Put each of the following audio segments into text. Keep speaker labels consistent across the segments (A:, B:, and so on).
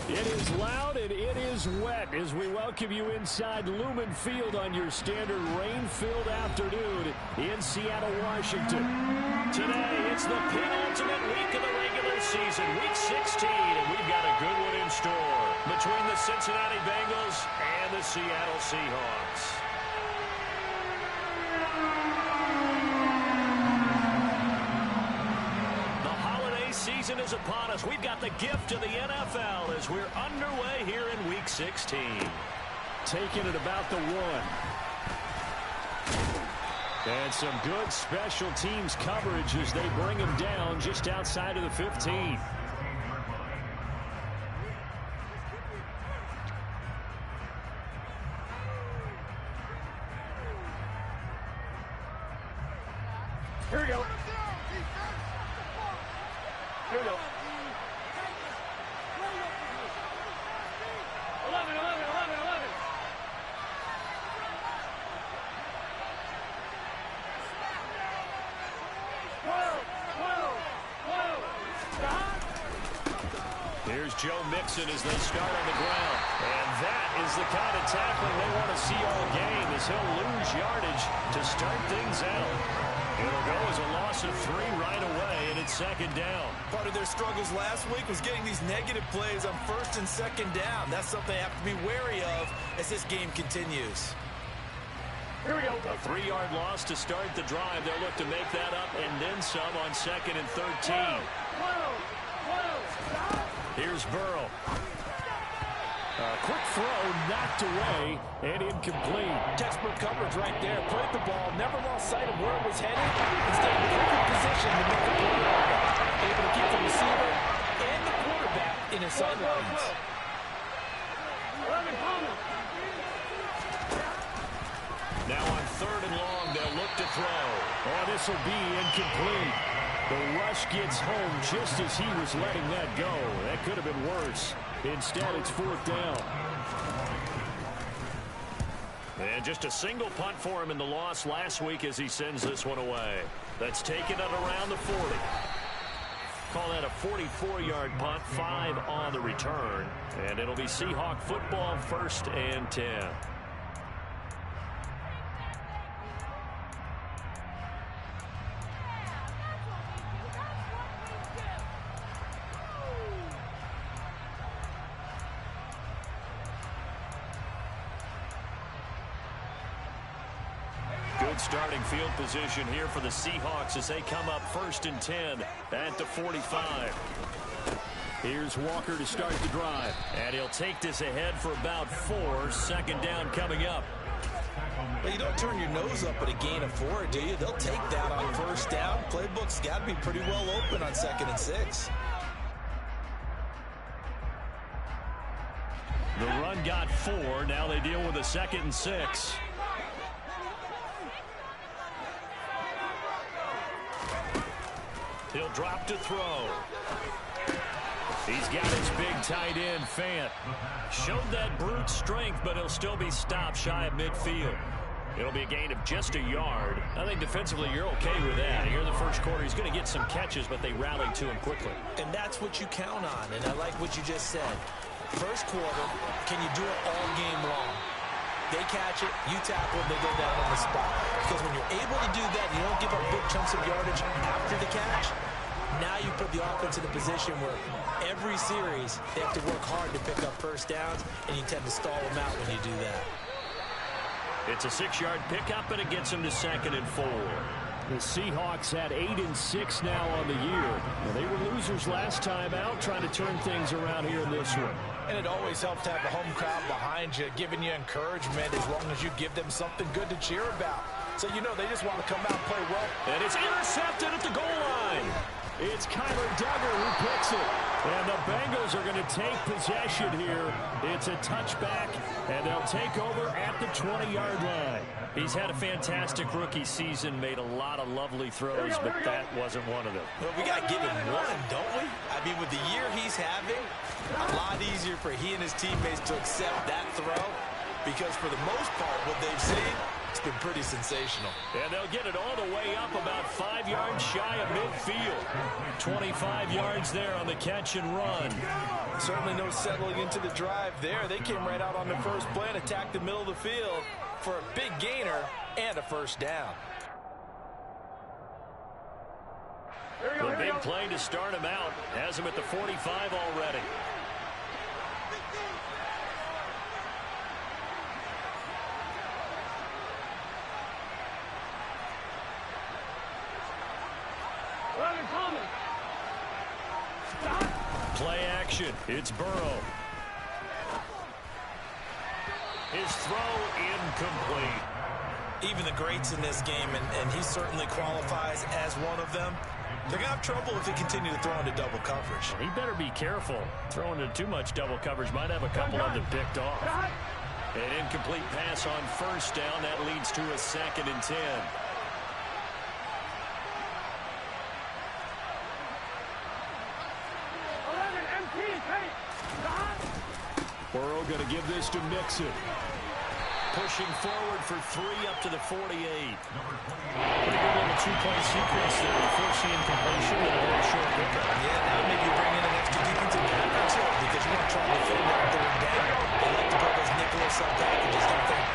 A: It is loud and it is wet as we welcome you inside Lumen Field on your standard rain-filled afternoon in Seattle, Washington. Today, it's the penultimate week of the regular season, week 16, and we've got a good one in store between the Cincinnati Bengals and the Seattle Seahawks. Season is upon us. We've got the gift of the NFL as we're underway here in Week 16. Taking it about the 1. And some good special teams coverage as they bring him down just outside of the 15. Here we go. Here we go. 11. Here's Joe Mixon as they start on the ground. And that is the kind of tackling they want to see all game as he'll lose yardage to start things out. It'll go as a loss of 3 right away, and it's second down.
B: Part of their struggles last week was getting these negative plays on first and second down. That's something they have to be wary of as this game continues.
A: Here we go. A 3-yard loss to start the drive. They'll look to make that up and then some on 2nd and 13. Here's Burrow. A quick throw knocked away and incomplete.
B: Textbook coverage right there. Played the ball, never lost sight of where it was headed, and stayed in perfect position to make the play. Able to keep the receiver and the quarterback in his sidelines.
A: Now on 3rd and long, they'll look to throw. Oh, this will be incomplete. The rush gets home just as he was letting that go. That could have been worse. Instead, it's 4th down. And just a single punt for him in the loss last week as he sends this one away. That's taken it around the 40. Call that a 44-yard punt, 5 on the return. And it'll be Seahawk football, 1st and 10. Starting field position here for the Seahawks as they come up 1st and 10 at the 45. Here's Walker to start the drive. And he'll take this ahead for about 4. 2nd down coming up.
B: Well, you don't turn your nose up at a gain of 4, do you? They'll take that on 1st down. Playbook's got to be pretty well open on 2nd and 6.
A: The run got 4. Now they deal with a 2nd and 6. He'll drop to throw. He's got his big tight end, Fant. Showed that brute strength, but he'll still be stopped shy of midfield. It'll be a gain of just a yard. I think defensively you're okay with that. Here in the first quarter, he's going to get some catches, but they rallied to him quickly.
B: And that's what you count on, and I like what you just said. First quarter, can you do it all game long? They catch it, you tackle it, they go down on the spot. Because when you're able to do that, you don't give up big chunks of yardage after the catch. Now you put the offense in a position where every series they have to work hard to pick up 1st downs, and you tend to stall them out when you do that.
A: It's a 6-yard pickup, and it gets them to 2nd and 4. The Seahawks had 8 and 6 now on the year. Well, they were losers last time out, trying to turn things around here in this one.
C: And it always helps to have the home crowd behind you, giving you encouragement as long as you give them something good to cheer about. So you know they just want to come out and play well.
A: And it's intercepted at the goal line. It's Kyler Duggar who picks it. And the Bengals are going to take possession here. It's a touchback, and they'll take over at the 20-yard line. He's had a fantastic rookie season, made a lot of lovely throws, but that wasn't one of them.
B: Well, we got to give him one, don't we? I mean, with the year he's having, a lot easier for he and his teammates to accept that throw because for the most part, what they've seen, It's been pretty sensational.
A: And they'll get it all the way up about 5 yards shy of midfield. 25 yards there on the catch and run.
B: Certainly no settling into the drive there. They came right out on the first play and attacked the middle of the field for a big gainer and a first down.
A: The big play to start him out. Has him at the 45 already. Play action. It's Burrow. His throw incomplete.
B: Even the greats in this game, and he certainly qualifies as one of them, they're going to have trouble if they continue to throw into double coverage.
A: He better be careful. Throwing into too much double coverage might have a couple of them picked off. An incomplete pass on first down. That leads to a 2nd and 10. Burrow going to give this to Mixon. Pushing forward for 3 up to the 48. Pretty good little 2-point sequence there. You force the incompletion and a very short pickup.
B: Yeah, now maybe you bring in an extra defensive back or two because you want to try to defend that 3rd down. They like to put those nickel or sub packages, don't they?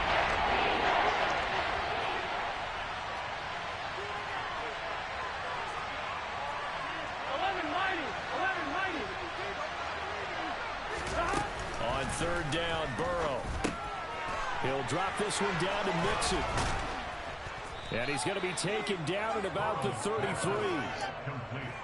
A: On 3rd down, Burrow. He'll drop this one down to Mixon. And he's going to be taken down at about the 33.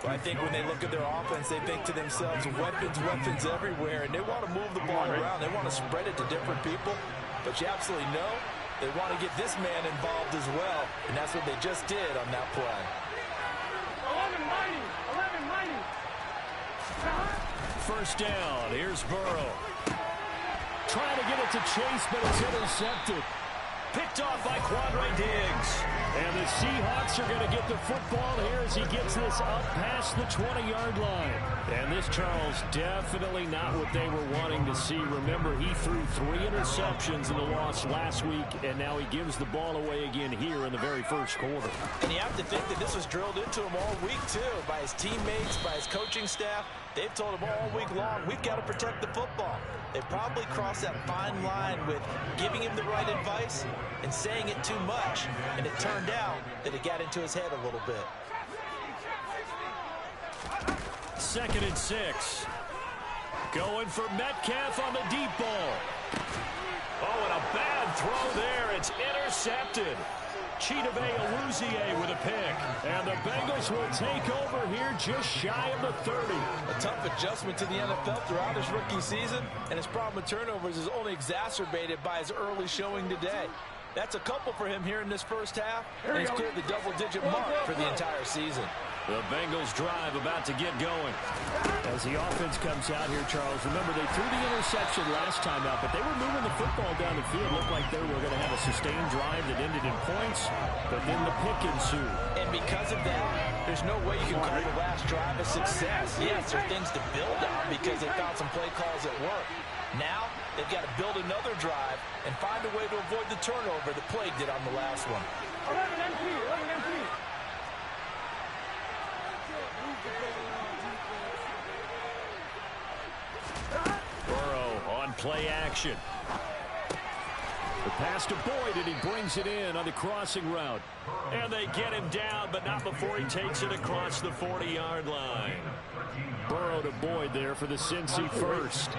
B: I think when they look at their offense, they think to themselves, weapons, weapons everywhere, and they want to move the ball around. They want to spread it to different people. But you absolutely know they want to get this man involved as well, and that's what they just did on that play.
A: 1st down. Here's Burrow. Trying to get it to Chase, but it's intercepted. Picked off by Quandre Diggs. And the Seahawks are going to get the football here as he gets this up past the 20-yard line. And this, Charles, definitely not what they were wanting to see. Remember, he threw 3 interceptions in the loss last week, and now he gives the ball away again here in the very first quarter.
B: And you have to think that this was drilled into him all week, too, by his teammates, by his coaching staff. They've told him all week long, we've got to protect the football. They probably crossed that fine line with giving him the right advice and saying it too much, and it turned out that it got into his head a little bit.
A: 2nd and 6. Going for Metcalf on the deep ball. Oh, and a bad throw there. It's intercepted. Chidobe Awuzie with a pick. And the Bengals will take over here just shy of the 30.
B: A tough adjustment to the NFL throughout his rookie season, and his problem with turnovers is only exacerbated by his early showing today. That's a couple for him here in this first half, and he's cleared the double-digit mark for the entire season.
A: The Bengals drive about to get going. As the offense comes out here, Charles, remember they threw the interception last time out, but they were moving the football down the field. Looked like they were going to have a sustained drive that ended in points, but then the pick ensued.
B: And because of that, there's no way you can call the last drive a success. Yes, there are things to build on because they found some play calls at work. Now, they've got to build another drive and find a way to avoid the turnover that plagued it on the last one.
D: 11 MP.
A: Burrow on play action. The pass to Boyd, and he brings it in on the crossing route. And they get him down, but not before he takes it across the 40-yard line. Burrow to Boyd there for the Cincy first.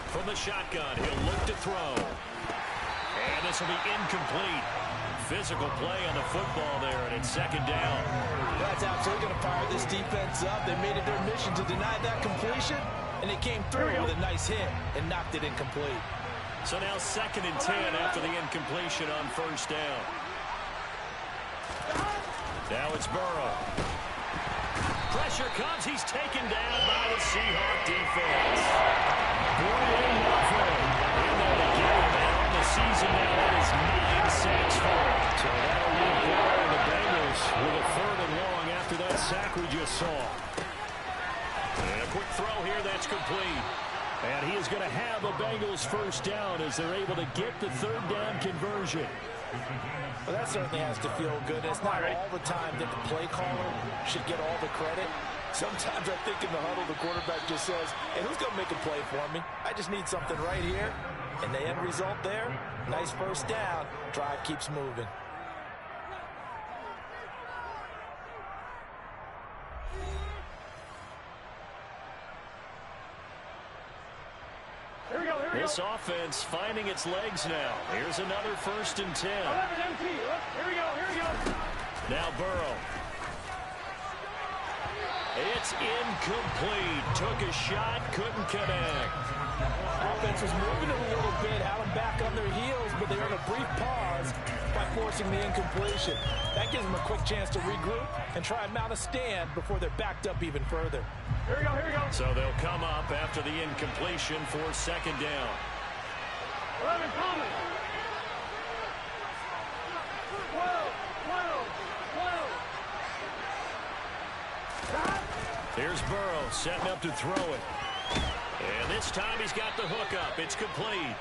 A: From the shotgun, he'll look to throw. And this will be incomplete. Physical play on the football there, and it's 2nd down.
B: That's absolutely going to fire this defense up. They made it their mission to deny that completion, and it came through with a nice hit and knocked it incomplete.
A: So now 2nd and 10 after the incompletion on first down. Now it's Burrow. Pressure comes. He's taken down by the Seahawks defense. Boyd and Murphy in there to get him out on the season now. That is 9 sacks for him. So that'll leave Burrow and the Bengals with a 3rd and long after that sack we just saw. And a quick throw here, that's complete. And he is going to have a Bengals first down as they're able to get the third down conversion.
C: Well, that certainly has to feel good. It's not all the time that the play caller should get all the credit. Sometimes I think in the huddle, the quarterback just says, hey, who's going to make a play for me? I just need something right here. And the end result there, nice first down. Drive keeps moving.
A: This offense finding its legs now. Here's another 1st and 10.
D: 11 MT. Here we go.
A: Now Burrow. It's incomplete. Took a shot, couldn't connect.
C: Offense was moving it a little bit, had them back on their heels, but they earned a brief pause by forcing the incompletion. That gives them a quick chance to regroup and try and mount a stand before they're backed up even further.
D: Here we go.
A: So they'll come up after the incompletion for 2nd down.
D: 11 Thomas. 12.
A: Here's Burrow setting up to throw it. And this time he's got the hook up. It's complete.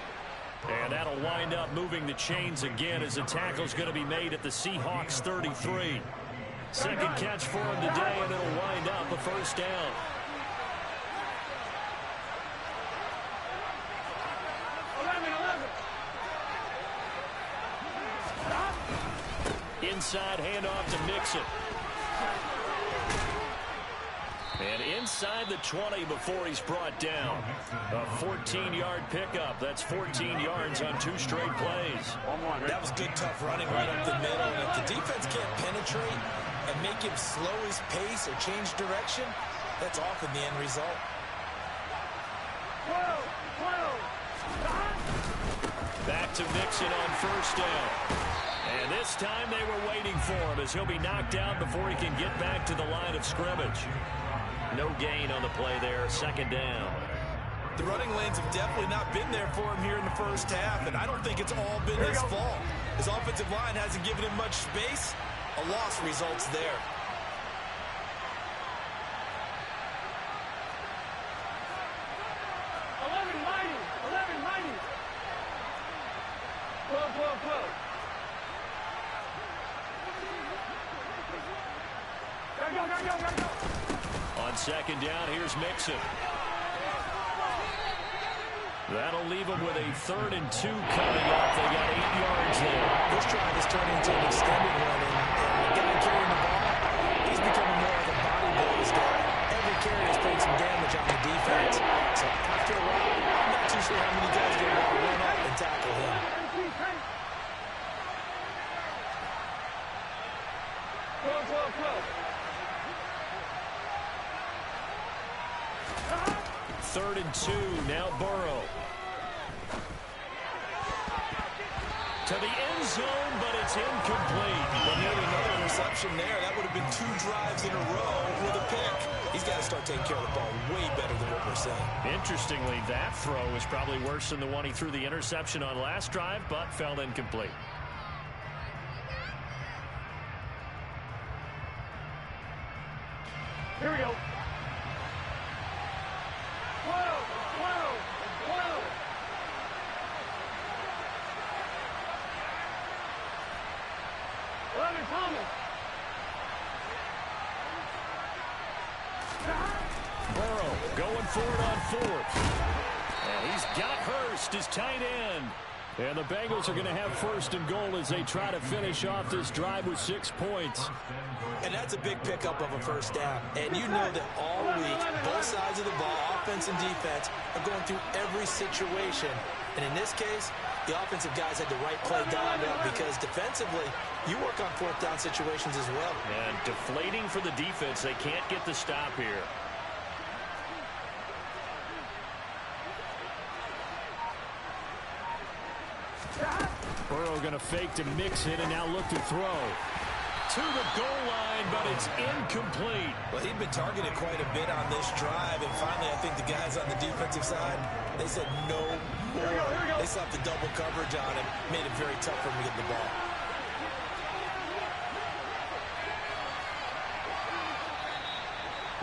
A: And that'll wind up moving the chains again as the tackle's going to be made at the Seahawks 33. Second catch for him today, and it'll wind up a first down. Inside handoff to Mixon. And inside the 20 before he's brought down. A 14-yard pickup. That's 14 yards on 2 straight plays.
B: That was good, tough running right up the middle. And if the defense can't penetrate and make him slow his pace or change direction, that's often the end result.
D: 12.
A: Back to Mixon on first down. And this time they were waiting for him as he'll be knocked out before he can get back to the line of scrimmage. No gain on the play there, 2nd down.
B: The running lanes have definitely not been there for him here in the first half, and I don't think it's all been his fault. His offensive line hasn't given him much space. A loss results there.
A: On 2nd down, here's Mixon. That'll leave him with a 3rd and 2 coming up. They got 8 yards there.
B: This drive is turning into an extended one, and the guy carrying the ball, he's becoming more of a body blows guy. Every carry has played some damage on the defense. So after a while, I'm not too sure how many guys are going to run up and tackle him.
A: Third and 2, now Burrow. To the end zone, but it's incomplete.
B: Well, nearly another interception there. That would have been 2 drives in a row with a pick. He's got to start taking care of the ball way better than what we're saying.
A: Interestingly, that throw was probably worse than the one he threw the interception on last drive, but fell incomplete.
D: Here we go. 11 Thomas.
A: Burrow going for it on 4th. And he's got Hurst, his tight end. And the Bengals are going to have 1st and goal as they try to finish off this drive with 6 points.
B: And that's a big pickup of a first down. And you know that all week, both sides of the ball, offense and defense, are going through every situation. And in this case, the offensive guys had the right play dialed up because defensively, you work on 4th down situations as well.
A: And deflating for the defense. They can't get the stop here. Burrow going to fake to mix it and now look to throw. To the goal line, but it's incomplete.
B: Well, he'd been targeted quite a bit on this drive, and finally I think the guys on the defensive side, they said no more. They slapped the double coverage on him, made it very tough for him to get the ball.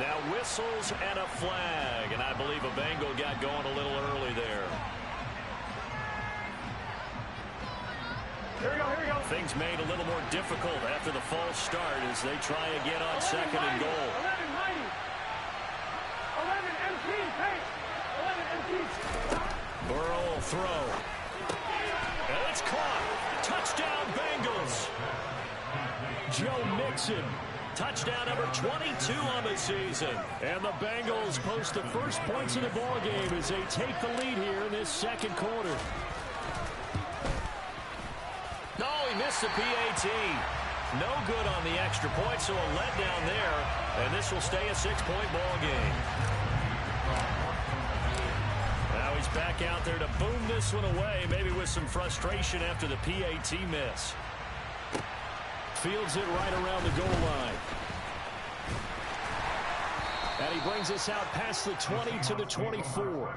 A: Now whistles and a flag, and I believe a Bengal got going a little early there.
D: Here we go, here we go.
A: Things made a little more difficult after the false start as they try again on second and goal.
D: 11 mighty. 11 MT, pace. 11 MT.
A: Burrow will throw. And it's caught. Touchdown, Bengals. Joe Mixon. Touchdown number 22 on the season. And the Bengals post the first points of the ballgame as they take the lead here in this second quarter. No, he missed the PAT. No good on the extra point, so a letdown there. And this will stay a 6-point ball game. Now he's back out there to boom this one away, maybe with some frustration after the PAT miss. Fields it right around the goal line. And he brings us out past the 20 to the 24.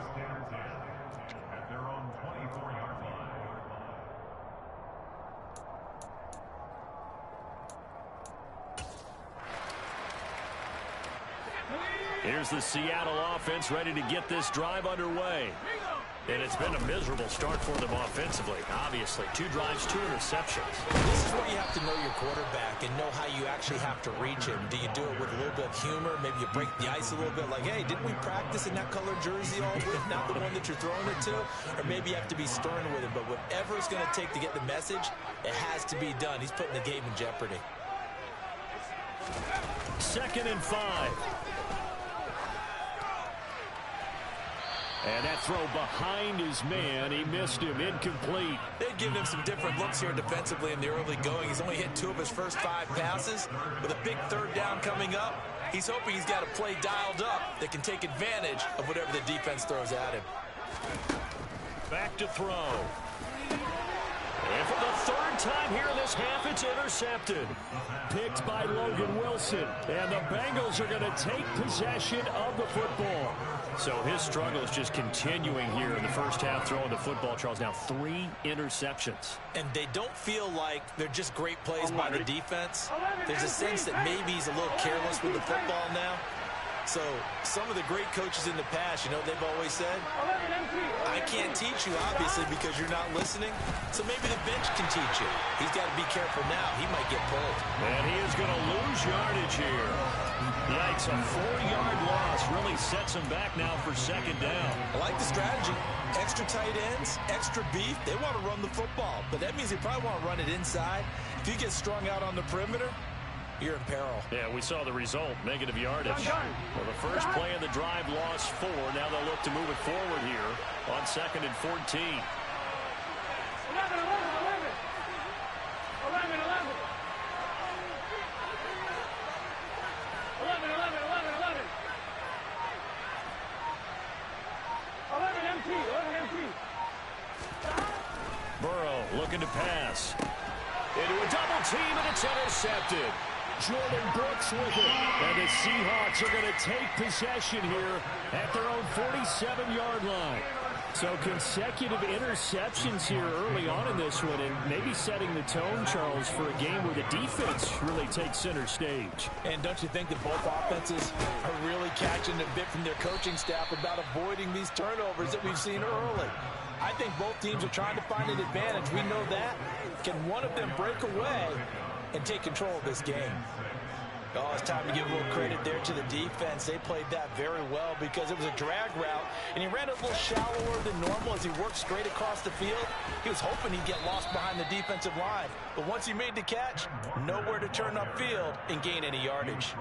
A: Here's the Seattle offense ready to get this drive underway. And it's been a miserable start for them offensively. Obviously, 2 drives, 2 interceptions.
B: This is where you have to know your quarterback and know how you actually have to reach him. Do you do it with a little bit of humor? Maybe you break the ice a little bit like, hey, didn't we practice in that colored jersey all week? Not the one that you're throwing it to? Or maybe you have to be stern with him. But whatever it's going to take to get the message, it has to be done. He's putting the game in jeopardy.
A: 2nd and 5. And that throw behind his man. He missed him. Incomplete.
B: They've given him some different looks here defensively in the early going. He's only hit 2 of his first 5 passes. With a big 3rd down coming up, he's hoping he's got a play dialed up that can take advantage of whatever the defense throws at him.
A: Back to throw. And for the 3rd time here in this half, it's intercepted. Picked by Logan Wilson. And the Bengals are going to take possession of the football. So his struggle is just continuing here in the first half, throwing the football. Charles, now 3 interceptions.
B: And they don't feel like they're just great plays by the defense. There's a sense that maybe he's a little careless with the football now. So some of the great coaches in the past, you know, they've always said, I can't teach you, obviously, because you're not listening. So maybe the bench can teach you. He's got to be careful now. He might get pulled.
A: And he is going to lose yardage here. Yikes, a 4-yard loss really sets him back now for 2nd down.
B: I like the strategy. Extra tight ends, extra beef. They want to run the football, but that means they probably want to run it inside. If you get strung out on the perimeter, you're in peril.
A: Yeah, we saw the result, negative yardage. Well, the first play of the drive lost 4. Now they'll look to move it forward here on 2nd and 14.
D: 11, 11, 11. 11, 11. 11, 11, 11, 11. 11 MT, 11 MT.
A: Burrow looking to pass. Into a double team, and it's intercepted. Jordan Brooks with it. And the Seahawks are going to take possession here at their own 47-yard line. So consecutive interceptions here early on in this one, and maybe setting the tone, Charles, for a game where the defense really takes center stage.
C: And don't you think that both offenses are really catching a bit from their coaching staff about avoiding these turnovers that we've seen early? I think both teams are trying to find an advantage. We know that. Can one of them break away and take control of this game? Oh, it's time to give a little credit there to the defense. They played that very well because it was a drag route, and he ran a little shallower than normal as he worked straight across the field. He was hoping he'd get lost behind the defensive line, but once he made the catch, nowhere to turn upfield and gain any yardage.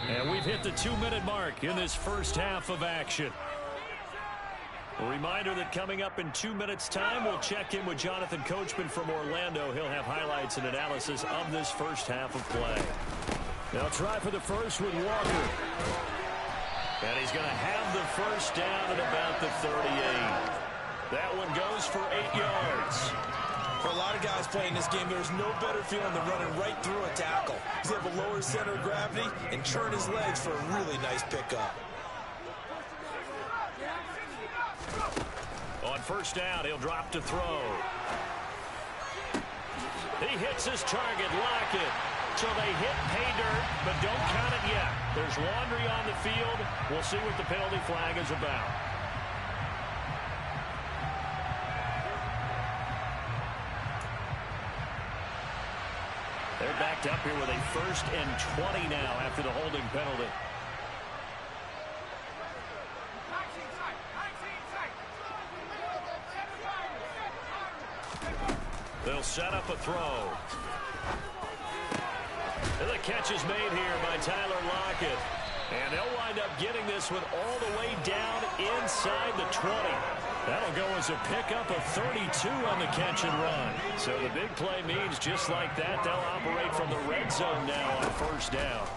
A: And we've hit the 2-minute mark in this first half of action. A reminder that coming up in 2 minutes' time, we'll check in with Jonathan Coachman from Orlando. He'll have highlights and analysis of this first half of play. They'll try for the first with Walker. And he's going to have the first down at about the 38. That one goes for 8 yards.
B: For a lot of guys playing this game, there's no better feeling than running right through a tackle. He's able to lower his center of gravity and turn his legs for a really nice pickup.
A: On first down, he'll drop to throw. He hits his target, Lockett. So they hit pay dirt, but don't count it yet. There's laundry on the field. We'll see what the penalty flag is about. They're backed up here with a 1st and 20 now after the holding penalty. They'll set up a throw. And the catch is made here by Tyler Lockett. And they'll wind up getting this one all the way down inside the 20. That'll go as a pickup of 32 on the catch and run. So the big play means just like that, they'll operate from the red zone now on 1st down.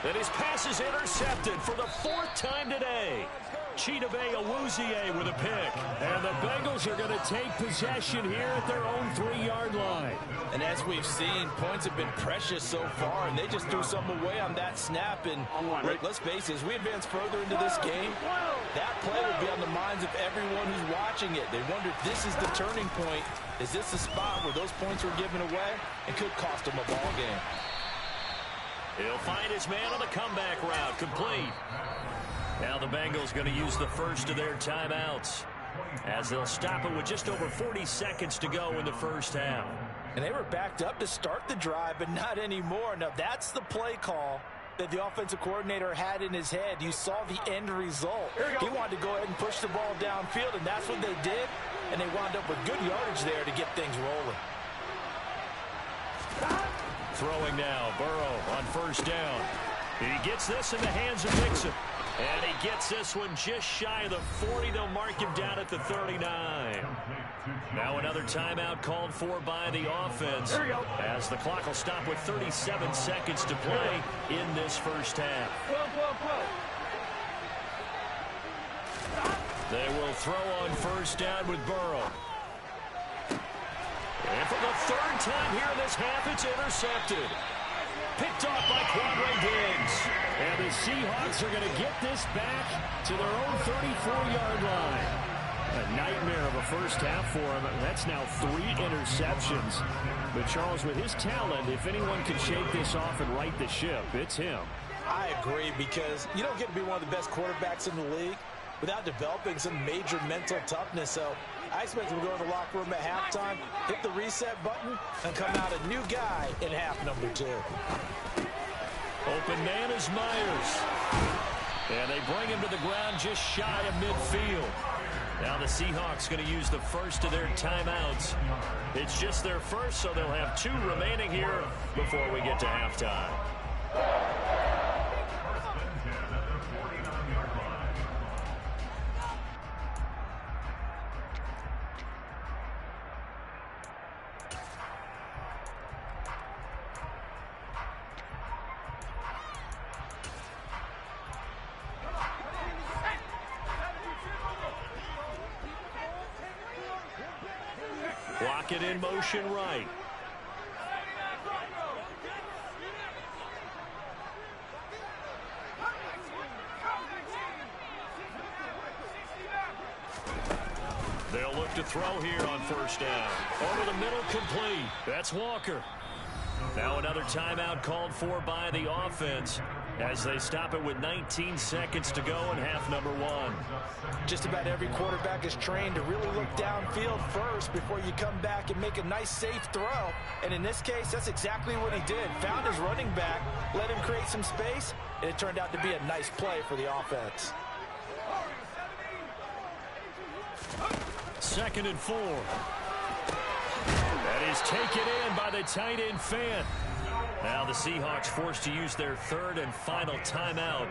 A: And his pass is intercepted for the 4th time today. Chidobe Awuzie with a pick. And the Bengals are going to take possession here at their own 3-yard line.
C: And as we've seen, points have been precious so far, and they just threw some away on that snap. And Rick, let's face it, as we advance further into this game, that play will be on the minds of everyone who's watching it. They wonder if this is the turning point. Is this the spot where those points were given away and could cost them a ball game?
A: He'll find his man on the comeback route, complete. Now the Bengals going to use the first of their timeouts as they'll stop it with just over 40 seconds to go in the 1st half.
C: And they were backed up to start the drive, but not anymore. Now that's the play call that the offensive coordinator had in his head. You saw the end result. He wanted to go ahead and push the ball downfield, and that's what they did. And they wound up with good yardage there to get things rolling.
A: Throwing now, Burrow on 1st down. He gets this in the hands of Mixon. And he gets this one just shy of the 40. They'll mark him down at the 39. Now another timeout called for by the offense as the clock will stop with 37 seconds to play in this 1st half. They will throw on 1st down with Burrow. And for the 3rd time here in this half, it's intercepted. Picked off by Quandre Diggs. And the Seahawks are going to get this back to their own 34-yard line. A nightmare of a 1st half for him. That's now 3 interceptions. But Charles, with his talent, if anyone can shake this off and right the ship, it's him.
C: I agree, because you don't get to be one of the best quarterbacks in the league without developing some major mental toughness. So I expect him to go in the locker room at halftime, hit the reset button, and come out a new guy in half number 2.
A: Open man is Myers. And they bring him to the ground just shy of midfield. Now the Seahawks going to use the first of their timeouts. It's just their first, so they'll have 2 remaining here before we get to halftime. Lockett in motion right. They'll look to throw here on 1st down. Over the middle, complete. That's Walker. Now another timeout called for by the offense as they stop it with 19 seconds to go in half number 1.
C: Just about every quarterback is trained to really look downfield first before you come back and make a nice, safe throw. And in this case, that's exactly what he did. Found his running back, let him create some space, and it turned out to be a nice play for the offense.
A: 2nd and 4. That is taken in by the tight end Fant. Now the Seahawks forced to use their 3rd and final timeout.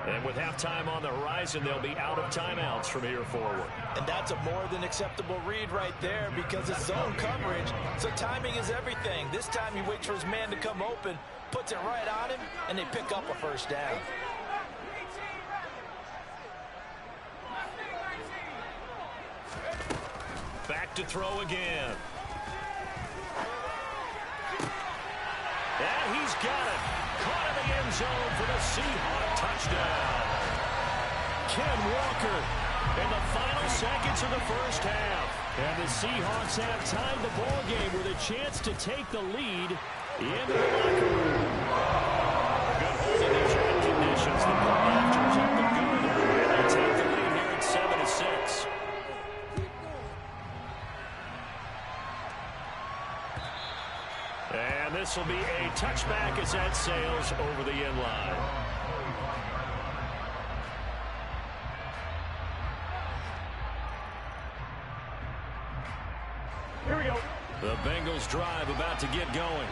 A: And with halftime on the horizon, they'll be out of timeouts from here forward.
C: And that's a more than acceptable read right there because it's zone coverage, so timing is everything. This time he waits for his man to come open, puts it right on him, and they pick up a 1st down.
A: Back to throw again. And he's got it. Caught in the end zone for the Seahawks touchdown. Ken Walker in the final seconds of the first half. And the Seahawks have tied the ball game with a chance to take the lead into the locker room. Good hold in these wind conditions. The Blasters up and good. And they take the lead here at 7-6. And this will be a touchback as that sails over the end line.
D: Here we go.
A: The Bengals drive about to get going.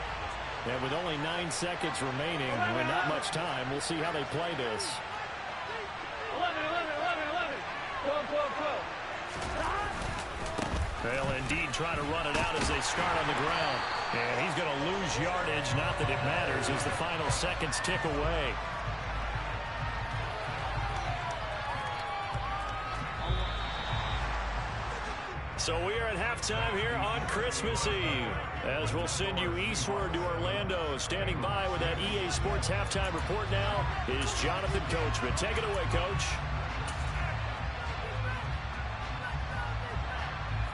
A: And with only 9 seconds remaining and not much time, we'll see how they play this.
D: 11, 11, 11, 11. 12, 12, 12.
A: They'll indeed try to run it out as they start on the ground. And he's going to lose yardage, not that it matters, as the final seconds tick away. So we are at halftime here on Christmas Eve, as we'll send you eastward to Orlando. Standing by with that EA Sports halftime report now is Jonathan Coachman. Take it away, Coach.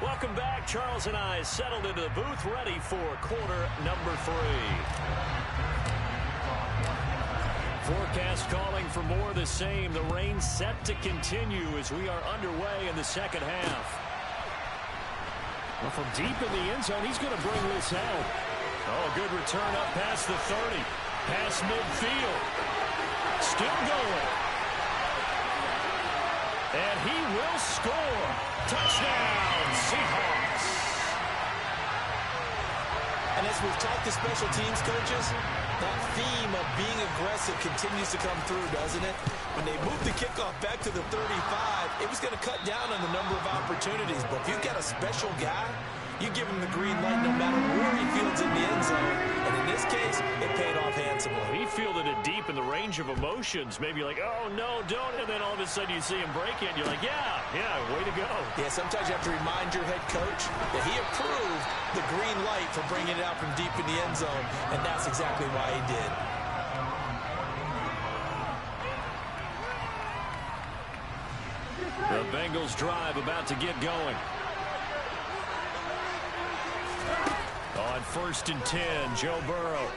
A: Welcome back. Charles and I settled into the booth, ready for quarter number 3. Forecast calling for more of the same. The rain set to continue as we are underway in the second half. Well, from deep in the end zone, he's going to bring this out. Oh, a good return up past the 30. Past midfield. Still going. And he will score. Touchdown, Seahawks.
B: And as we've talked to special teams coaches, that theme of being aggressive continues to come through, doesn't it? When they moved the kickoff back to the 35, it was going to cut down on the number of opportunities. But if you've got a special guy, you give him the green light no matter where he fields in the end zone. And in this case, it paid off handsomely.
A: He fielded it deep in the range of emotions. Maybe like, oh, no, don't. And then all of a sudden you see him break it. And you're like, yeah, way to go.
B: Yeah, sometimes you have to remind your head coach that he approved the green light for bringing it out from deep in the end zone. And that's exactly why he did.
A: The Bengals drive about to get going. On 1st and 10, Joe Burrow.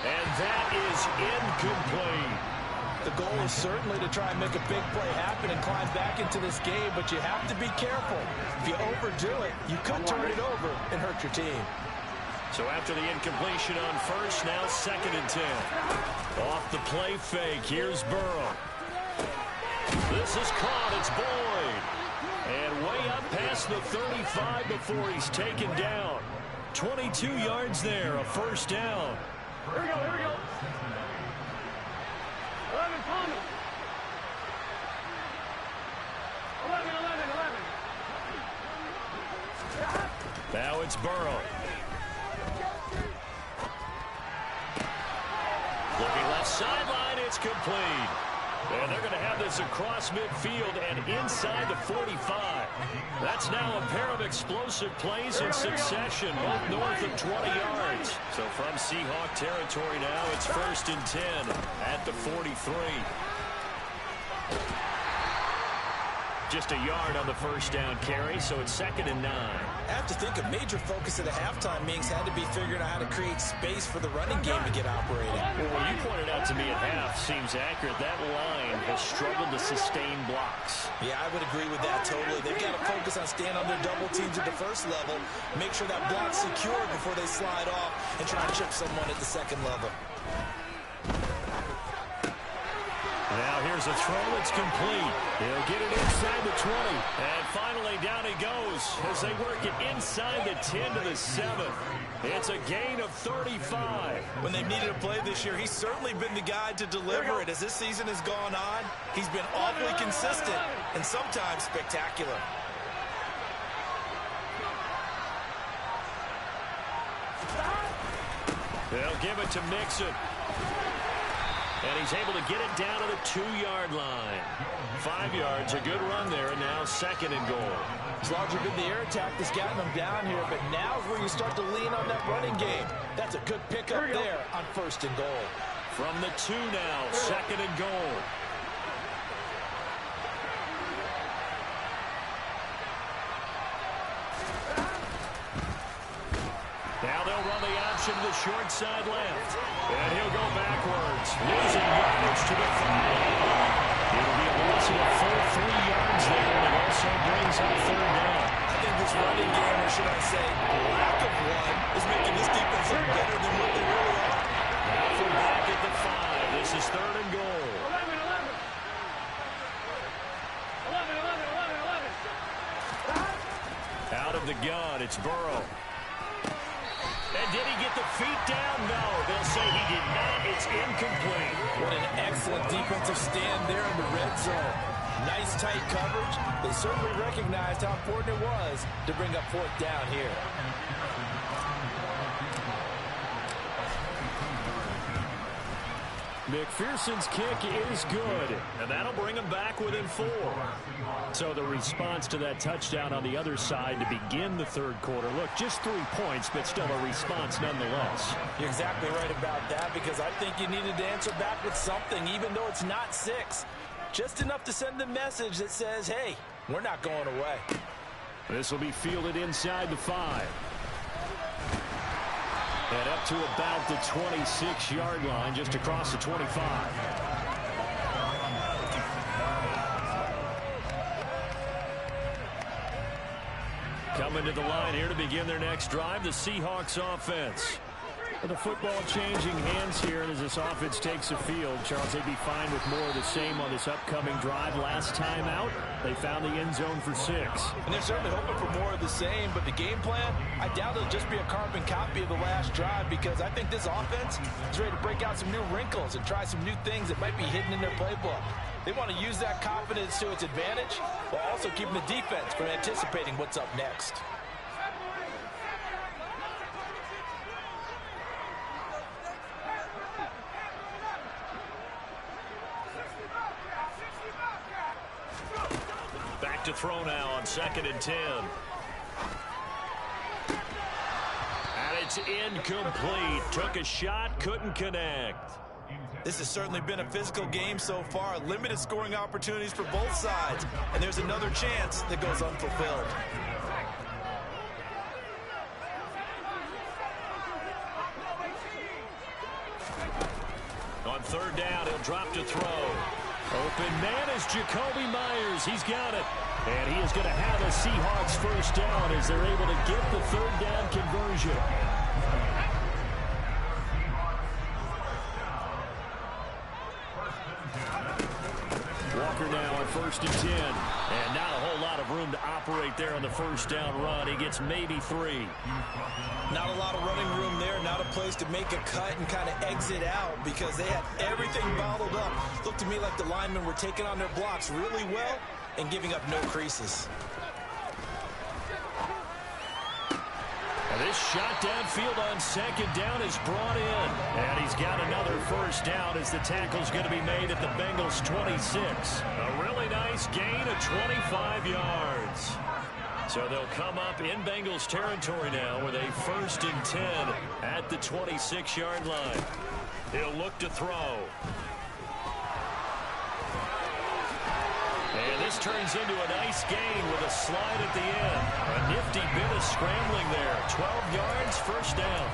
A: And that is incomplete.
C: The goal is certainly to try and make a big play happen and climb back into this game, but you have to be careful. If you overdo it, you could turn it over and hurt your team.
A: So after the incompletion on 1st, now 2nd and 10. Off the play fake, here's Burrow. This is caught, it's Boyd. And way up past the 35 before he's taken down. 22 yards there, a 1st down.
D: Here we go, here we go. 11, Thomas. 11, 11, 11.
A: Now it's Burrow. Looking left sideline, it's complete. And they're going to have this across midfield and inside the 45. That's now a pair of explosive plays in succession, both north of 20 yards. So from Seahawk territory now, it's 1st and 10 at the 43. Just a yard on the 1st down carry, so it's 2nd and 9.
B: I have to think a major focus of the halftime meetings had to be figuring out how to create space for the running game to get operating.
A: Well, what you pointed out to me at half seems accurate. That line has struggled to sustain blocks.
B: Yeah, I would agree with that totally. They've got to focus on staying on their double teams at the 1st level, make sure that block's secure before they slide off and try to chip someone at the 2nd level.
A: Now here's a throw. It's complete. He'll get it inside the 20. And finally down he goes as they work it inside the 10 to the 7. It's a gain of 35.
B: When they've needed a play this year, he's certainly been the guy to deliver it. As this season has gone on, he's been awfully consistent and sometimes spectacular.
A: They'll give it to Mixon. And he's able to get it down to the 2-yard line. 5 yards, a good run there, and now 2nd and goal.
C: As long as you're good, the air attack has gotten them down here, but now is where you start to lean on that running game. That's a good pickup there on 1st and goal.
A: From the 2 now, 2nd and goal. motion to the short side left. And he'll go backwards, losing yardage to the 5. It'll be a loss of a full 3 yards there, and it also brings up third down.
B: I think this running game, or should I say lack of one, is making this defense look better than what they really are.
A: Now from back at the 5. This is third and goal.
D: 11.
A: Out of the gun, it's Burrow. And did he get the feet down? No, they'll say he did not. It's incomplete.
C: What an excellent defensive stand there in the red zone. Nice tight coverage. They certainly recognized how important it was to bring up fourth down here.
A: McPherson's kick is good, and that'll bring him back within 4. So the response to that touchdown on the other side to begin the third quarter. Look, just 3 points, but still a response nonetheless.
C: You're exactly right about that, because I think you needed to answer back with something, even though it's not 6. Just enough to send the message that says, hey, we're not going away.
A: This will be fielded inside the 5. And up to about the 26-yard line, just across the 25. Coming to the line here to begin their next drive, the Seahawks offense. The football changing hands here, and as this offense takes the field, Charles, they'd be fine with more of the same on this upcoming drive. Last time out, they found the end zone for 6.
C: And they're certainly hoping for more of the same, but the game plan, I doubt it'll just be a carbon copy of the last drive, because I think this offense is ready to break out some new wrinkles and try some new things that might be hidden in their playbook. They want to use that confidence to its advantage, while also keeping the defense from anticipating what's up next.
A: Back to throw now on 2nd and 10. And it's incomplete. Took a shot, couldn't connect.
B: This has certainly been a physical game so far. Limited scoring opportunities for both sides. And there's another chance that goes unfulfilled.
A: On 3rd down, he'll drop to throw. Open man is Jacoby Myers. He's got it. And he is going to have a Seahawks first down as they're able to get the 3rd down conversion. Walker now on 1st and 10. And not a whole lot of room to operate there on the first down run. He gets maybe 3.
B: Not a lot of running room there, not a place to make a cut and kind of exit out, because they had everything bottled up. Looked to me like the linemen were taking on their blocks really well and giving up no creases.
A: And this shot downfield on 2nd down is brought in. And he's got another first down as the tackle's going to be made at the Bengals 26. A really nice gain of 25 yards. So they'll come up in Bengals territory now with a 1st and 10 at the 26-yard line. He'll look to throw. And this turns into a nice gain with a slide at the end. A nifty bit of scrambling there. 12 yards, first down.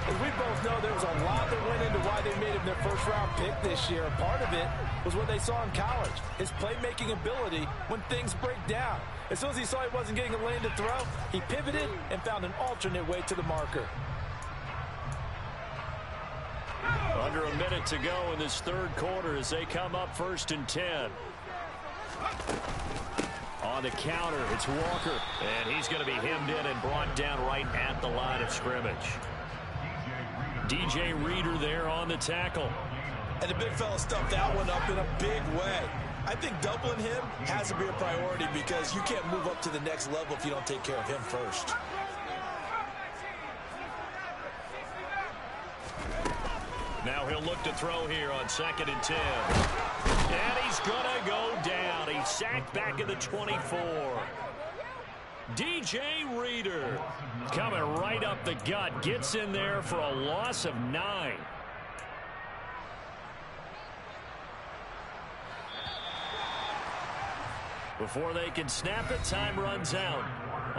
C: As we both know, there was a lot that went into why they made him their first-round pick this year. Part of it was what they saw in college, his playmaking ability when things break down. As soon as he saw he wasn't getting a lane to throw, he pivoted and found an alternate way to the marker.
A: Under a minute to go in this third quarter as they come up 1st and 10. On the counter, it's Walker. And he's going to be hemmed in and brought down right at the line of scrimmage. DJ Reader there on the tackle.
B: And the big fella stuffed that one up in a big way. I think doubling him has to be a priority, because you can't move up to the next level if you don't take care of him first.
A: Now he'll look to throw here on 2nd and 10. And he's going to go down. He's sacked back at the 24. DJ Reader coming right up the gut. Gets in there for a loss of 9. Before they can snap it, time runs out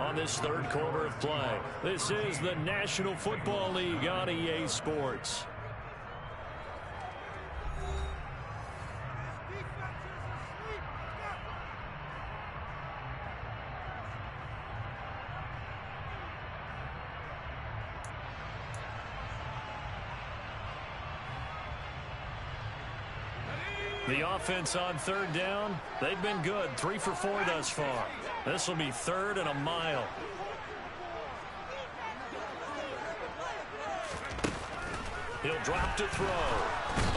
A: on this third quarter of play. This is the National Football League on EA Sports. The offense on third down, they've been good. 3 for 4 thus far. This will be 3rd and a mile. He'll drop to throw.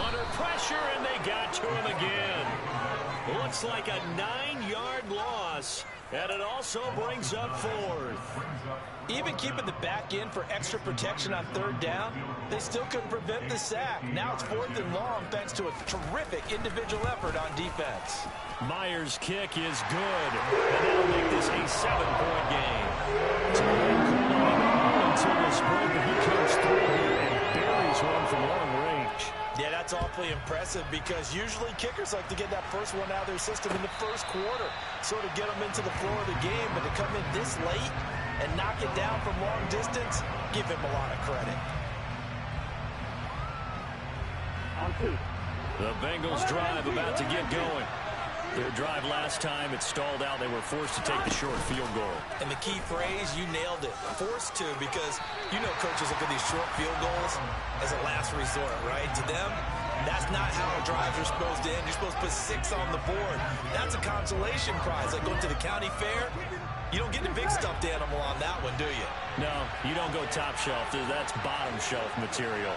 A: Under pressure, and they got to him again. Looks like a 9-yard loss, and it also brings up 4th.
B: Even keeping the back in for extra protection on third down, they still couldn't prevent the sack. Now it's 4th and long thanks to a terrific individual effort on defense.
A: Myers' kick is good, and that'll make this a 7-point game. It's a good call on the ball until this break, but he comes through here and buries one from long range.
B: Yeah, that's awfully impressive because usually kickers like to get that first one out of their system in the first quarter, sort of get them into the flow of the game, but to come in this late and knock it down from long distance, give him a lot of credit.
D: On 2.
A: The Bengals drive about to get going. Their drive last time, it stalled out. They were forced to take the short field goal.
B: And the key phrase, you nailed it. Forced to, because you know coaches look at these short field goals as a last resort, right? To them, that's not how drives are supposed to end. You're supposed to put 6 on the board. That's a consolation prize. Like going to the county fair, you don't get the big stuffed animal on that one, do you?
A: No, you don't go top shelf. That's bottom shelf material.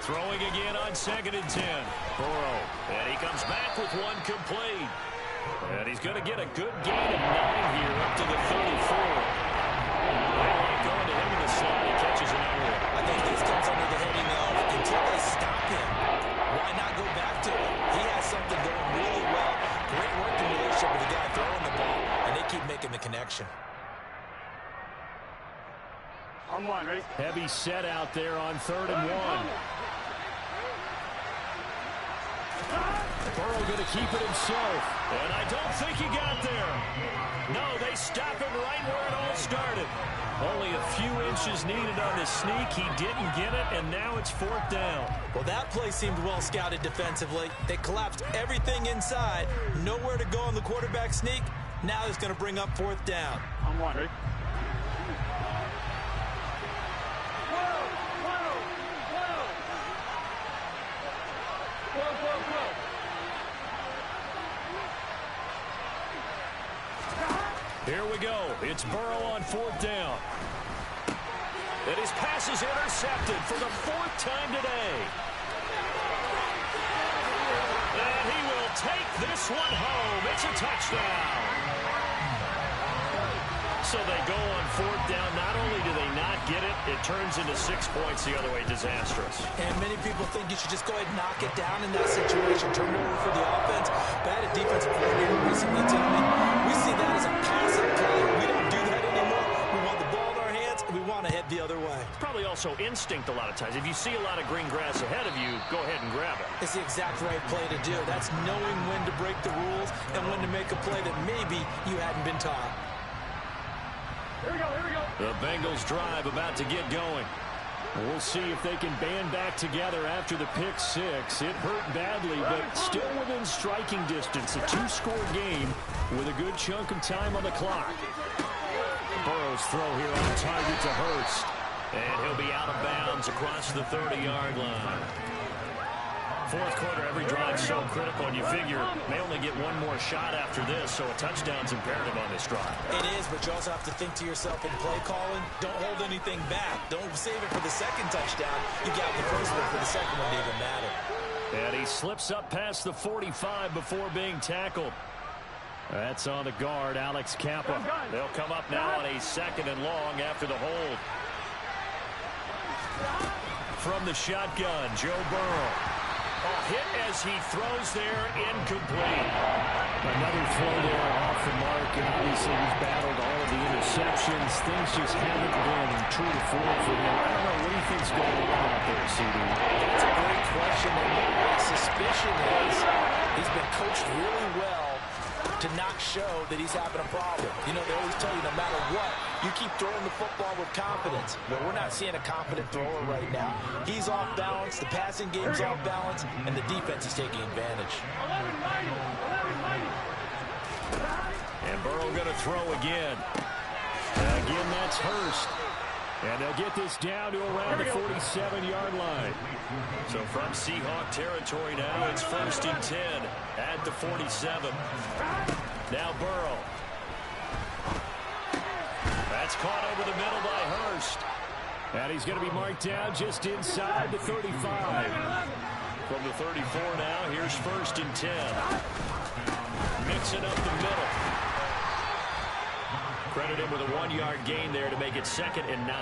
A: Throwing again on 2nd and 10. Burrow, and he comes back with one complete. And he's going to get a good gain of 9 here up to the 34. They like going to him in the slot. He catches another one.
B: I think this comes under the heading of until they stop him. Why not go back to it? He has something going really well. Great working relationship with the guy throwing the ball, and they keep making the connection.
D: On 1, ready?
A: Heavy set out there on 3rd and 1. Burrow going to keep it himself. And I don't think he got there. No, they stop him right where it all started. Only a few inches needed on the sneak. He didn't get it, and now it's 4th down.
B: Well, that play seemed well scouted defensively. They collapsed everything inside. Nowhere to go on the quarterback sneak. Now it's going to bring up 4th down.
D: On 1, ready?
A: Here we go. It's Burrow on 4th down. And his pass is intercepted for the 4th time today. And he will take this one home. It's a touchdown. So they go on 4th down. Not only do they not get it, it turns into 6 points the other way. Disastrous.
B: And many people think you should just go ahead and knock it down in that situation. Turn it over for the offense. But I had a defensive coordinator recently tell me, we see that as a passive play. We don't do that anymore. We want the ball in our hands, and we want to head the other way.
A: It's probably also instinct a lot of times. If you see a lot of green grass ahead of you, go ahead and grab it.
B: It's the exact right play to do. That's knowing when to break the rules and when to make a play that maybe you hadn't been taught.
D: Here we go, here we go.
A: The Bengals drive about to get going. We'll see if they can band back together after the pick 6. It hurt badly, but still within striking distance. A 2-score game with a good chunk of time on the clock. Burrow's throw here on target to Hurst. And he'll be out of bounds across the 30-yard line. 4th quarter, every drive's so critical, and you figure may only get one more shot after this, so a touchdown's imperative on this drive.
B: It is, but you also have to think to yourself in play calling, don't hold anything back. Don't save it for the second touchdown. You got the first one for the second one to even matter.
A: And he slips up past the 45 before being tackled. That's on the guard, Alex Kappa. They'll come up now on a 2nd and long after the hold. From the shotgun, Joe Burrow. A hit as he throws there, incomplete. Another throw there off the mark, and obviously he's battled all of the interceptions. Things just haven't been true to form for him. I don't know, what do you think's going on out there, CD?
B: That's a great question, and my suspicion is he's been coached really well
C: to not show that he's having a problem. You know, they always tell you no matter what, you keep throwing the football with confidence. Well, we're not seeing a confident thrower right now. He's off balance, the passing game's off balance, and the defense is taking advantage.
A: And Burrow going to throw again. Again, that's Hurst. And they'll get this down to around the 47-yard line. So from Seahawk territory now, it's 1st and 10 at the 47. Now Burrow. That's caught over the middle by Hurst. And he's going to be marked down just inside the 35. From the 34 now, here's 1st and 10. Mixing up the middle. Credit him with a 1-yard gain there to make it 2nd and 9.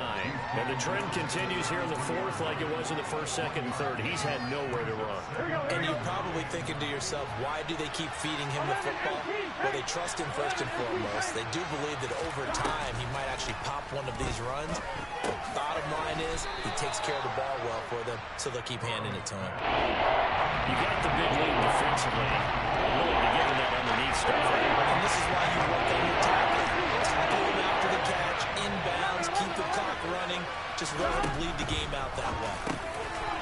A: And the trend continues here in the 4th like it was in the 1st, 2nd, and 3rd. He's had nowhere to run.
B: And you're probably thinking to yourself, why do they keep feeding him the football? Well, they trust him first and foremost. They do believe that over time he might actually pop one of these runs. The bottom line is he takes care of the ball well for them, so they'll keep handing it to him.
A: You got the big lead defensively. Willing to get in that underneath stuff.
B: And this is why you work on your tackling. Tackle him after the catch, inbounds, keep the clock running. Just let him bleed the game out that way.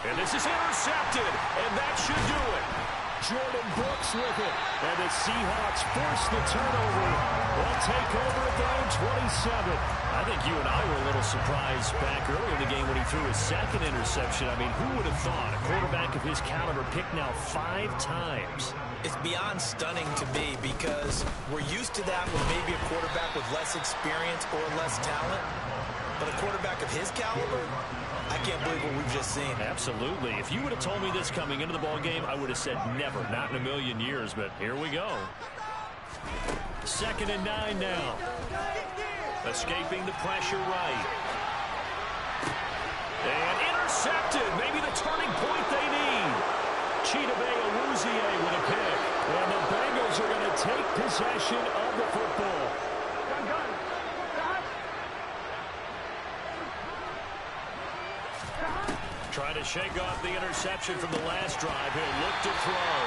A: And this is intercepted, and that should do it. Jordan Brooks with it. And the Seahawks force the turnover. They'll take over at their own 27. I think you and I were a little surprised back early in the game when he threw his 2nd interception. I mean, who would have thought a quarterback of his caliber picked now 5 times?
B: It's beyond stunning to me because we're used to that with maybe a quarterback with less experience or less talent. But a quarterback of his caliber, I can't believe what we've just seen.
A: Absolutely. If you would have told me this coming into the ball game, I would have said never, not in a million years. But here we go. 2nd and 9 now. Escaping the pressure right. And intercepted. Maybe the turning point they need. Chidobe Awuzie with a pick. And the Bengals are going to take possession of the football. Trying to shake off the interception from the last drive. He'll look to throw.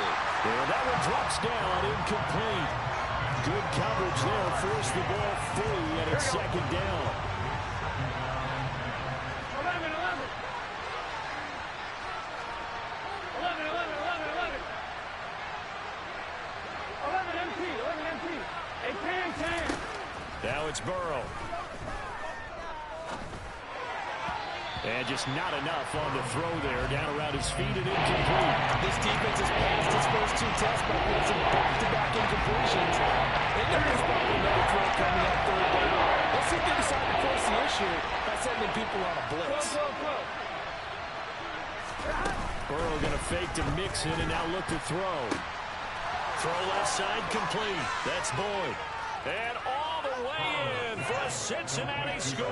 A: And that one drops down, incomplete. Good coverage there. Force the ball free, and it's 2nd down.
D: 11. 11 empty. Hey, can.
A: Now it's Burrow. And just not enough on the throw there. Down around his feet and incomplete.
C: This defense has passed its first 2 tests by forcing back-to-back incompletions. And there is probably another throw coming up 3rd down. Let's see if they decide to force the issue by sending people on a blitz.
A: Burrow going to fake to Mixon and now look to throw. Throw left side complete. That's Boyd. And all the way in for a Cincinnati score.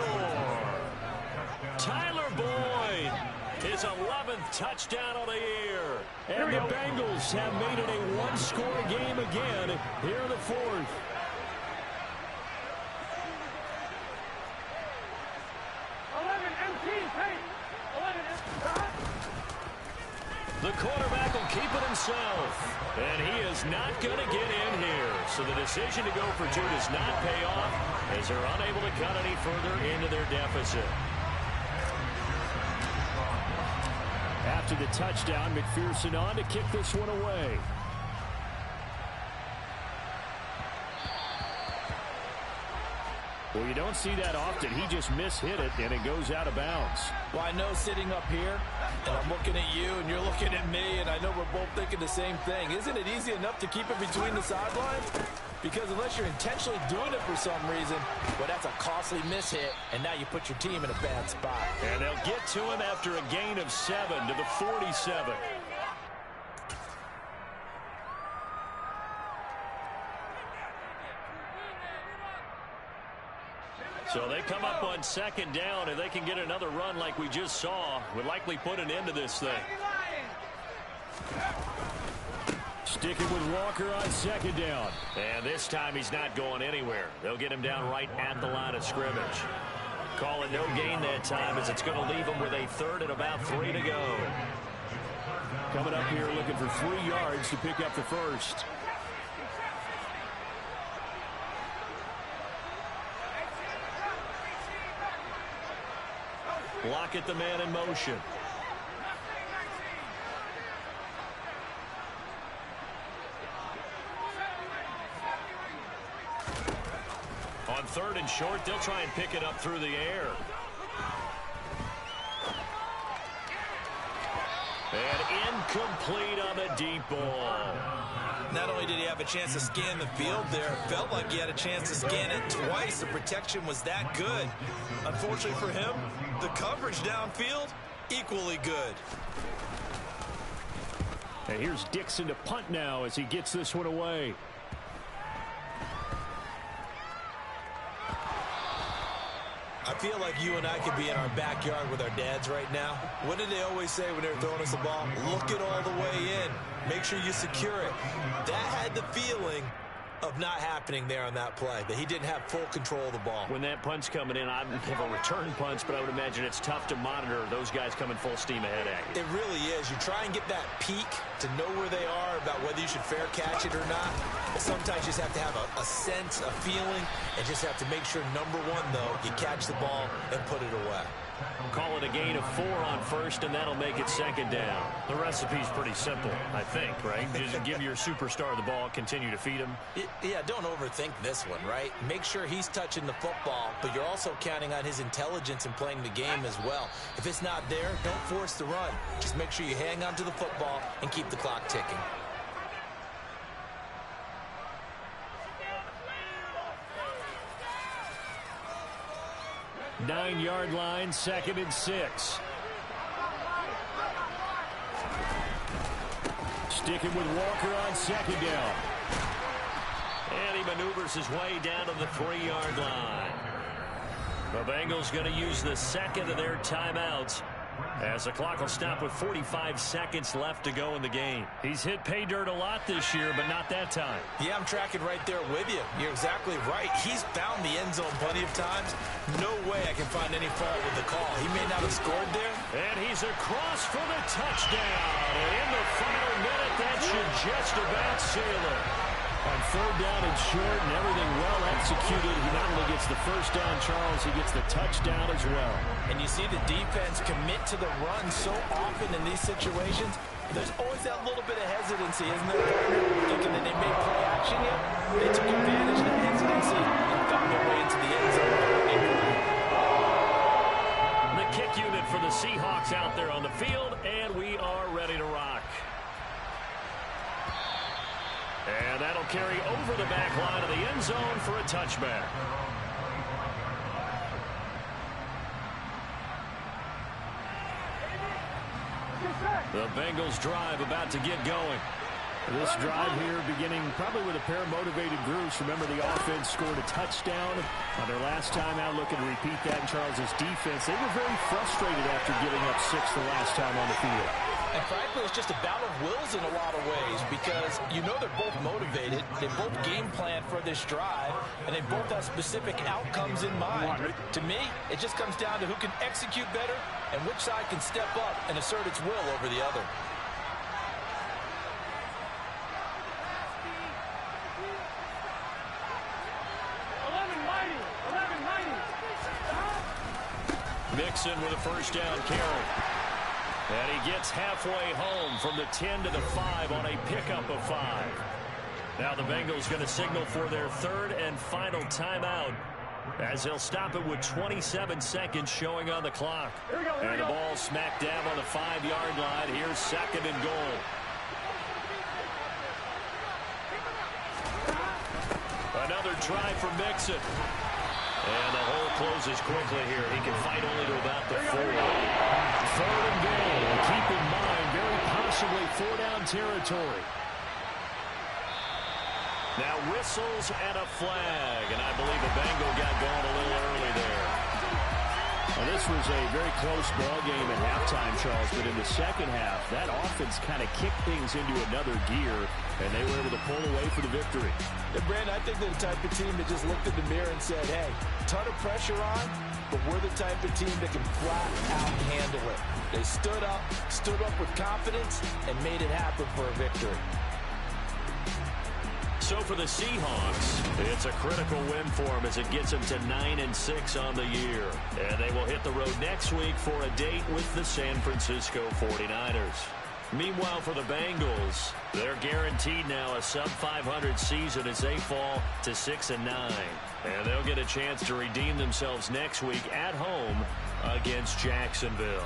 A: Tyler Boyd, his 11th touchdown of the year. And the Bengals have made it a 1-score game again here in the 4th. The quarterback will keep it himself. And he is not going to get in here. So the decision to go for 2 does not pay off as they're unable to cut any further into their deficit. After the touchdown, McPherson on to kick this one away. Well, you don't see that often. He just mishit it, and it goes out of bounds.
C: Well, I know sitting up here, and I'm looking at you, and you're looking at me, and I know we're both thinking the same thing. Isn't it easy enough to keep it between the sidelines? Because unless you're intentionally doing it for some reason, well, that's a costly mishit, and now you put your team in a bad spot.
A: And they'll get to him after a gain of 7 to the 47. So they come up on 2nd down, and they can get another run like we just saw. Would likely put an end to this thing. Sticking with Walker on 2nd down. And this time he's not going anywhere. They'll get him down right at the line of scrimmage. Call it no gain that time as it's going to leave him with a 3rd and about 3 to go. Coming up here looking for 3 yards to pick up the first. Lockett the man in motion. On 3rd and short, they'll try and pick it up through the air. And incomplete on the deep ball.
B: Not only did he have a chance to scan the field there, it felt like he had a chance to scan it twice. The protection was that good. Unfortunately for him, the coverage downfield, equally good.
A: And here's Dixon to punt now as he gets this one away.
B: I feel like you and I could be in our backyard with our dads right now. What did they always say when they were throwing us the ball? Look it all the way in. Make sure you secure it. That had the feeling of not happening there on that play, that he didn't have full control of the ball.
A: When that punt's coming in, I don't have a return punch, but I would imagine it's tough to monitor those guys coming full steam ahead at you.
B: It really is. You try and get that peek to know where they are, about whether you should fair catch it or not. But sometimes you just have to have a sense, a feeling, and just have to make sure, number one, though, you catch the ball and put it away.
A: Call it a gain of 4 on 1st, and that'll make it 2nd down. The recipe's pretty simple, I think, right? Just give your superstar the ball, continue to feed him.
B: Yeah, don't overthink this one, right? Make sure he's touching the football, but you're also counting on his intelligence in playing the game as well. If it's not there, don't force the run. Just make sure you hang on to the football and keep the clock ticking.
A: Nine-yard line, 2nd and 6. Sticking with Walker on 2nd down. And he maneuvers his way down to the 3-yard line. The Bengals going to use the 2nd of their timeouts, as the clock will stop with 45 seconds left to go in the game. He's hit pay dirt a lot this year, but not that time.
B: Yeah, I'm tracking right there with you. You're exactly right. He's found the end zone plenty of times. No way I can find any fault with the call. He may not have scored there.
A: And he's across for the touchdown. And in the final minute, that should just about seal it. On 3rd down and short, and everything well executed. He not only gets the 1st down, Charles, he gets the touchdown as well.
B: And you see the defense commit to the run so often in these situations. There's always that little bit of hesitancy, isn't there? Thinking that they may play action yet. They took advantage of that hesitancy and found their way into the end zone.
A: The kick unit for the Seahawks out there on the field, and we are ready to rock. And that'll carry over the back line of the end zone for a touchback. The Bengals drive about to get going. This drive here beginning probably with a pair of motivated groups. Remember, the offense scored a touchdown on their last time out. Looking to repeat that in Charles's defense. They were very frustrated after giving up 6 the last time on the field.
B: And frankly, it's just a battle of wills in a lot of ways, because you know they're both motivated. They both game plan for this drive, and they both have specific outcomes in mind. To me, it just comes down to who can execute better and which side can step up and assert its will over the other.
A: Mixon with a 1st down carry. And he gets halfway home from the 10 to the 5 on a pickup of 5. Now the Bengals going to signal for their 3rd and final timeout, as they'll stop it with 27 seconds showing on the clock. And the ball smack dab on the 5-yard line. Here's 2nd and goal. Another try for Mixon. And the hole closes quickly here. He can fight only to about the 4. 3rd and goal. Keep in mind, very possibly 4-down territory. Now whistles and a flag. And I believe the Bengal got going a little early there. Well, this was a very close ball game at halftime, Charles, but in the second half, that offense kind of kicked things into another gear, and they were able to pull away for the victory.
C: And Brandon, I think they're the type of team that just looked in the mirror and said, hey, ton of pressure on, but we're the type of team that can flat out handle it. They stood up with confidence and made it happen for a victory.
A: So for the Seahawks, it's a critical win for them as it gets them to 9-6 on the year. And they will hit the road next week for a date with the San Francisco 49ers. Meanwhile, for the Bengals, they're guaranteed now a sub-500 season as they fall to 6-9. And they'll get a chance to redeem themselves next week at home against Jacksonville.